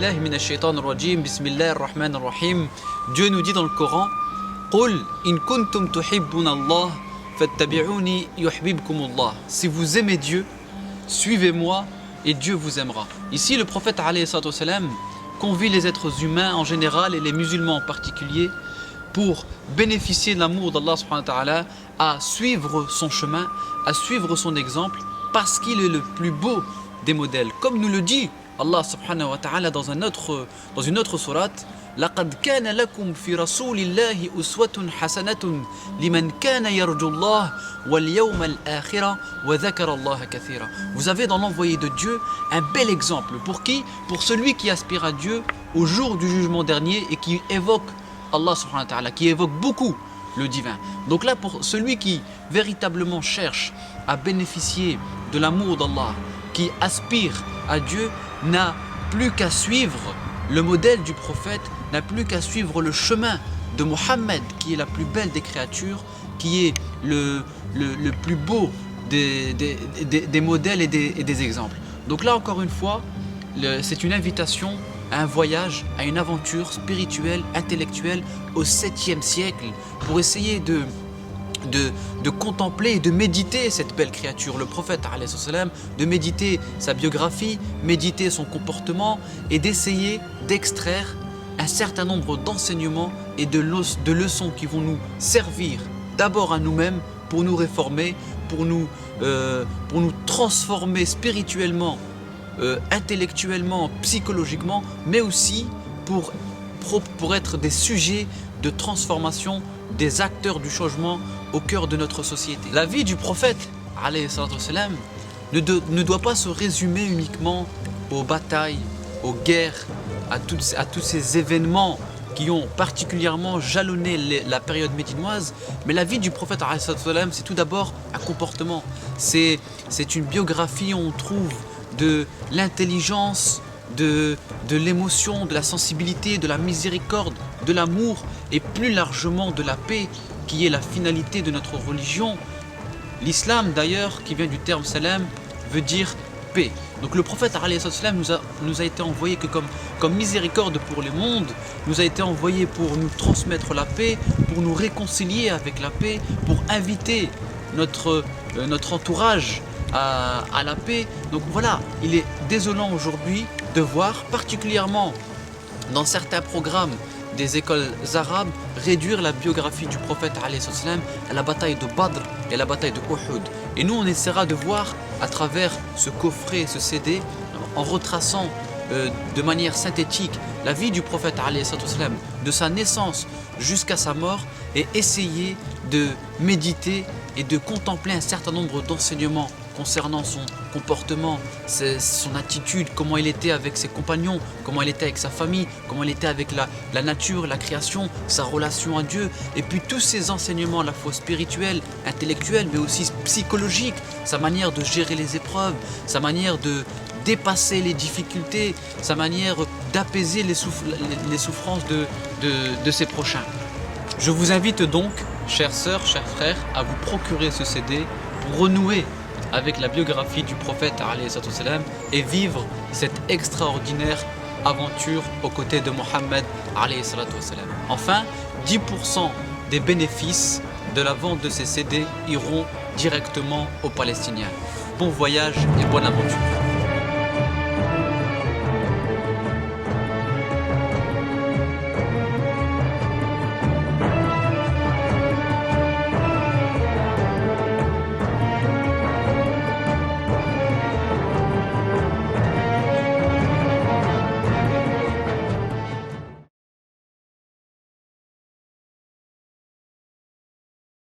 billahi minash shaitanir rajim, bismillahir rahmanir rahim. Dieu nous dit dans le Coran: Qul in kuntum tuhibbuna Allah fattabi'uni yuhibbukumullah. Si vous aimez Dieu, suivez-moi et Dieu vous aimera. Ici, le prophète alayhi salatu wassalam convie les êtres humains en général et les musulmans en particulier pour bénéficier de l'amour d'Allah subhanahu wa ta'ala, à suivre son chemin, à suivre son exemple, parce qu'il est le plus beau des modèles. Comme nous le dit Allah subhanahu wa ta'ala dans une autre sourate: لَقَدْ كَانَ لَكُمْ فِي رَسُولِ اللَّهِ أُسْوَةٌ حَسَنَةٌ لِمَنْ كَانَ يَرْجُو اللَّهَ وَالْيَوْمَ الْآخِرَ وَذَكَرَ اللَّهَ كَثِيرًا. Vous avez dans l'envoyé de Dieu un bel exemple. Pour qui? Pour celui qui aspire à Dieu au jour du jugement dernier et qui évoque Allah subhanahu wa ta'ala, qui évoque beaucoup le divin. Donc là, pour celui qui véritablement cherche à bénéficier de l'amour d'Allah, qui aspire à Dieu, n'a plus qu'à suivre le modèle du prophète, n'a plus qu'à suivre le chemin de Mohammed, qui est la plus belle des créatures, qui est le plus beau des modèles et des exemples. Donc là, encore une fois, c'est une invitation à un voyage, à une aventure spirituelle, intellectuelle au 7e siècle, pour essayer de contempler et de méditer cette belle créature, le prophète alayhi salam, de méditer sa biographie, méditer son comportement et d'essayer d'extraire un certain nombre d'enseignements et de leçons qui vont nous servir d'abord à nous-mêmes, pour nous réformer, pour nous transformer spirituellement, intellectuellement, psychologiquement, mais aussi pour être des sujets de transformation, des acteurs du changement au cœur de notre société. La vie du prophète alayhi salatu wassalam ne doit pas se résumer uniquement aux batailles, aux guerres, à tous ces événements qui ont particulièrement jalonné la période médinoise. Mais la vie du prophète alayhi salatu wassalam, c'est tout d'abord un comportement. C'est une biographie où on trouve de l'intelligence, de l'émotion, de la sensibilité, de la miséricorde, de l'amour et plus largement de la paix, qui est la finalité de notre religion. L'islam d'ailleurs, qui vient du terme salam, veut dire paix. Donc le prophète alayhi salam nous a été envoyé que comme miséricorde pour les mondes, nous a été envoyé pour nous transmettre la paix, pour nous réconcilier avec la paix, pour inviter notre entourage à la paix. Donc voilà, il est désolant aujourd'hui de voir, particulièrement dans certains programmes des écoles arabes, réduire la biographie du prophète alayhi salam à la bataille de Badr et à la bataille de Uhud. Et nous, on essaiera de voir à travers ce coffret, ce CD, en retraçant de manière synthétique la vie du prophète alayhi salam, de sa naissance jusqu'à sa mort, et essayer de méditer et de contempler un certain nombre d'enseignements concernant son comportement, son attitude, comment il était avec ses compagnons, comment il était avec sa famille, comment il était avec la nature, la création, sa relation à Dieu, et puis tous ces enseignements à la fois spirituels, intellectuels, mais aussi psychologiques, sa manière de gérer les épreuves, sa manière de dépasser les difficultés, sa manière d'apaiser les souffrances de ses prochains. Je vous invite donc, chères sœurs, chers frères, à vous procurer ce CD pour renouer avec la biographie du prophète alayhi salam et vivre cette extraordinaire aventure aux côtés de Mohammed alayhi salam. Enfin, 10% des bénéfices de la vente de ces CD iront directement aux Palestiniens. Bon voyage et bonne aventure.